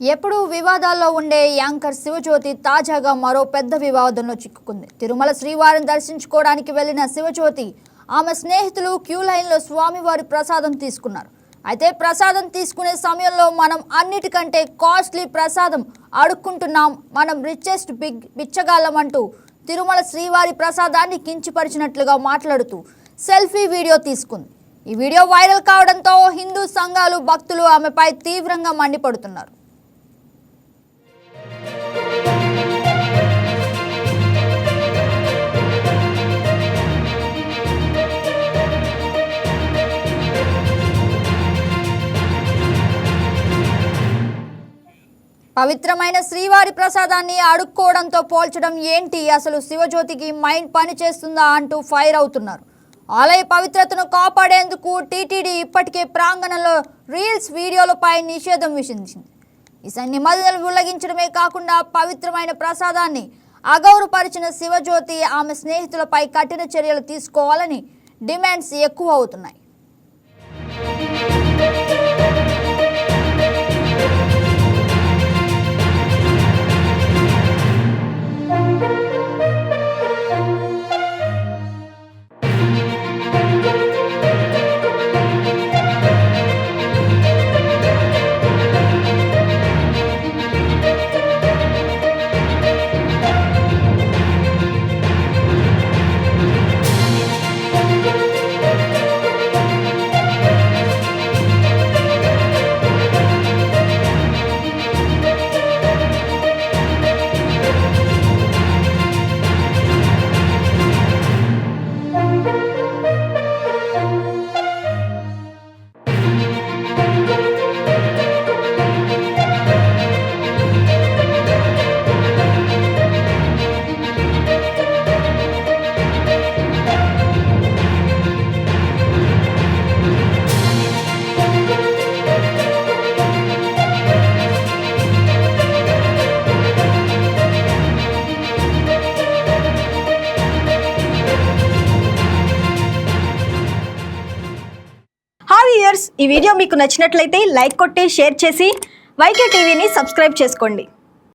ఎప్పుడు వివాదాల్లో ఉండే యాంకర్ శివజ్యోతి తాజాగా మరో పెద్ద వివాదంలో చిక్కుకుంది. తిరుమల శ్రీవారిని దర్శించుకోవడానికి వెళ్లిన శివజ్యోతి ఆమె స్నేహితులు క్యూ లైన్లో స్వామివారి ప్రసాదం తీసుకున్నారు. అయితే ప్రసాదం తీసుకునే సమయంలో మనం అన్నిటికంటే కాస్ట్లీ ప్రసాదం అడుక్కుంటున్నాం, మనం రిచెస్ట్ బిచ్చగాళ్ళం అంటూ తిరుమల శ్రీవారి ప్రసాదాన్ని కించపరిచినట్లుగా మాట్లాడుతూ సెల్ఫీ వీడియో తీసుకుంది. ఈ వీడియో వైరల్ కావడంతో హిందూ సంఘాలు భక్తులు ఆమెపై తీవ్రంగా మండిపడుతున్నారు. పవిత్రమైన శ్రీవారి ప్రసాదాన్ని అడుక్కోవడంతో పోల్చడం ఏంటి, అసలు శివజ్యోతికి మైండ్ పని చేస్తుందా అంటూ ఫైర్ అవుతున్నారు. ఆలయ పవిత్రతను కాపాడేందుకు టీటీడీ ఇప్పటికే ప్రాంగణంలో రీల్స్ వీడియోలపై నిషేధం విధించింది. ఈ నిబంధనలు ఉల్లంఘించడమే కాకుండా పవిత్రమైన ప్రసాదాన్ని అగౌరవపరిచిన శివజ్యోతి ఆమె స్నేహితులపై కఠిన చర్యలు తీసుకోవాలని డిమాండ్స్ ఎక్కువ అవుతున్నాయి. ఈ వీడియో మీకు నచ్చినట్లయితే లైక్ కొట్టి షేర్ చేసి వైకే టీవీని సబ్స్క్రైబ్ చేసుకోండి.